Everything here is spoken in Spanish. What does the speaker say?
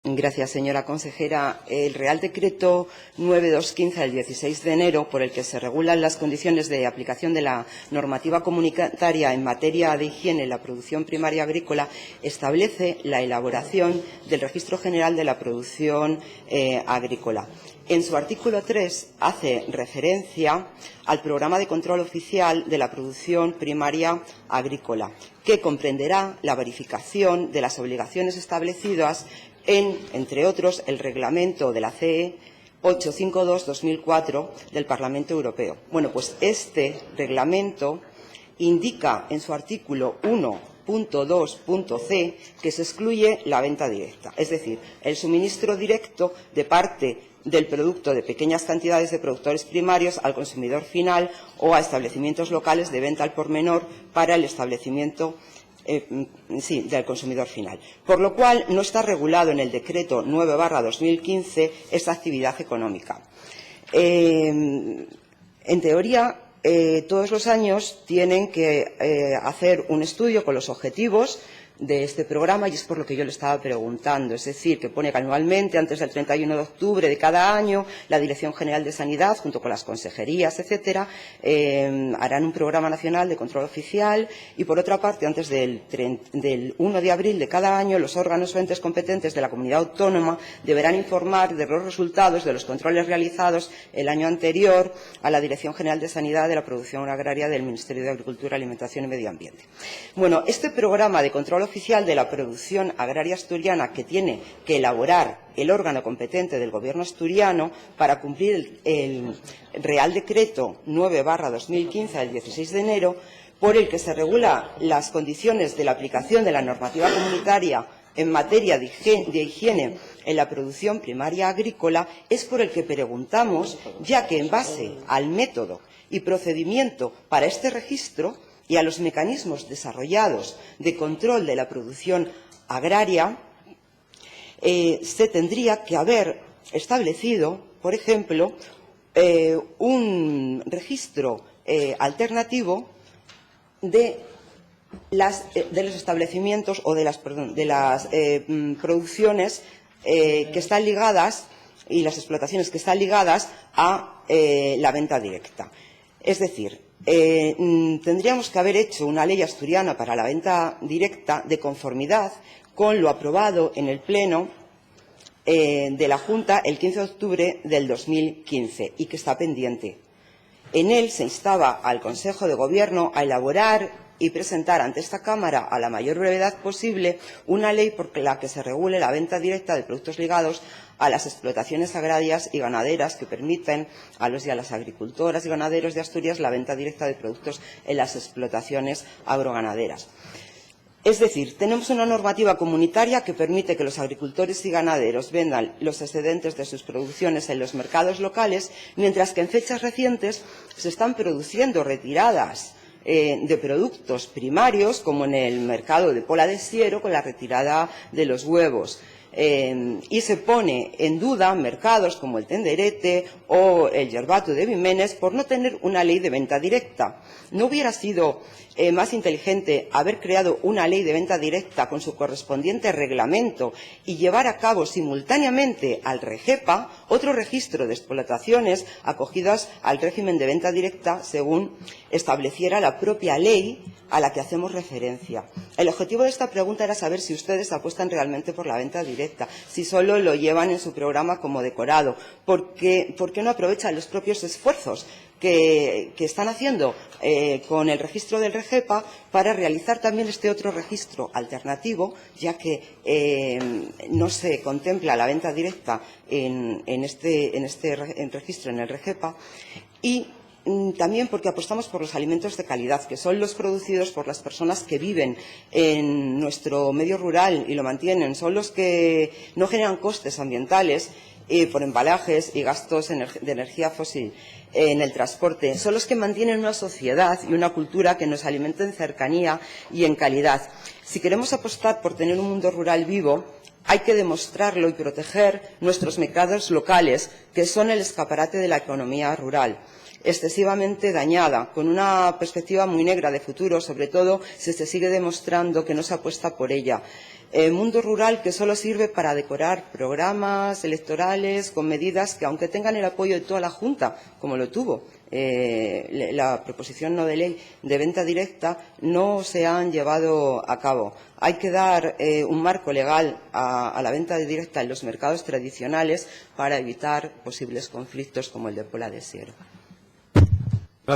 Gracias, señora consejera. El Real Decreto 9215 del 16 de enero, por el que se regulan las condiciones de aplicación de la normativa comunitaria en materia de higiene en la producción primaria agrícola, establece la elaboración del Registro General de la Producción Agrícola. En su artículo 3 hace referencia al programa de control oficial de la producción primaria agrícola, que comprenderá la verificación de las obligaciones establecidas entre otros, el reglamento de la CE 852/2004 del Parlamento Europeo. Bueno, pues este reglamento indica en su artículo 1.2.c que se excluye la venta directa, es decir, el suministro directo de parte del producto de pequeñas cantidades de productores primarios al consumidor final o a establecimientos locales de venta al por menor para el establecimiento del consumidor final. Por lo cual, no está regulado en el Decreto 9/2015 esta actividad económica. En teoría, todos los años tienen que hacer un estudio con los objetivos de este programa y es por lo que yo le estaba preguntando. Es decir, que pone que anualmente, antes del 31 de octubre de cada año, la Dirección General de Sanidad, junto con las consejerías, etcétera, harán un programa nacional de control oficial y, por otra parte, antes del 1 de abril de cada año, los órganos o entes competentes de la comunidad autónoma deberán informar de los resultados de los controles realizados el año anterior a la Dirección General de Sanidad de la Producción Agraria del Ministerio de Agricultura, Alimentación y Medio Ambiente. Bueno, este programa de control oficial de la producción agraria asturiana que tiene que elaborar el órgano competente del Gobierno asturiano para cumplir el Real Decreto 9/2015 del 16 de enero, por el que se regula las condiciones de la aplicación de la normativa comunitaria en materia de higiene en la producción primaria agrícola, es por el que preguntamos, ya que en base al método y procedimiento para este registro y a los mecanismos desarrollados de control de la producción agraria, se tendría que haber establecido, por ejemplo, un registro alternativo de los establecimientos o de las producciones que están ligadas y las explotaciones que están ligadas a la venta directa. Es decir, tendríamos que haber hecho una ley asturiana para la venta directa de conformidad con lo aprobado en el Pleno de la Junta el 15 de octubre del 2015 y que está pendiente. En él se instaba al Consejo de Gobierno a elaborar y presentar ante esta Cámara a la mayor brevedad posible una ley por la que se regule la venta directa de productos ligados a las explotaciones agrarias y ganaderas que permiten a los y a las agricultoras y ganaderos de Asturias la venta directa de productos en las explotaciones agroganaderas. Es decir, tenemos una normativa comunitaria que permite que los agricultores y ganaderos vendan los excedentes de sus producciones en los mercados locales, mientras que en fechas recientes se están produciendo retiradas de productos primarios, como en el mercado de Pola de Siero, con la retirada de los huevos. Y se pone en duda mercados como el Tenderete o el Yerbato de Vimenes por no tener una ley de venta directa. ¿No hubiera sido más inteligente haber creado una ley de venta directa con su correspondiente reglamento y llevar a cabo simultáneamente al REGEPA otro registro de explotaciones acogidas al régimen de venta directa según estableciera la propia ley a la que hacemos referencia? El objetivo de esta pregunta era saber si ustedes apuestan realmente por la venta directa, si solo lo llevan en su programa como decorado. ¿Por qué no aprovechan los propios esfuerzos que están haciendo con el registro del REGEPA para realizar también este otro registro alternativo, ya que no se contempla la venta directa en este registro, en el REGEPA, y también porque apostamos por los alimentos de calidad, que son los producidos por las personas que viven en nuestro medio rural y lo mantienen, son los que no generan costes ambientales por embalajes y gastos de energía fósil en el transporte, son los que mantienen una sociedad y una cultura que nos alimenta en cercanía y en calidad. Si queremos apostar por tener un mundo rural vivo, hay que demostrarlo y proteger nuestros mercados locales, que son el escaparate de la economía rural. excesivamente dañada, con una perspectiva muy negra de futuro, sobre todo si se sigue demostrando que no se apuesta por ella. Mundo rural que solo sirve para decorar programas electorales con medidas que, aunque tengan el apoyo de toda la Junta, como lo tuvo la proposición no de ley de venta directa, no se han llevado a cabo. Hay que dar un marco legal a la venta directa en los mercados tradicionales para evitar posibles conflictos como el de Pola de Siero.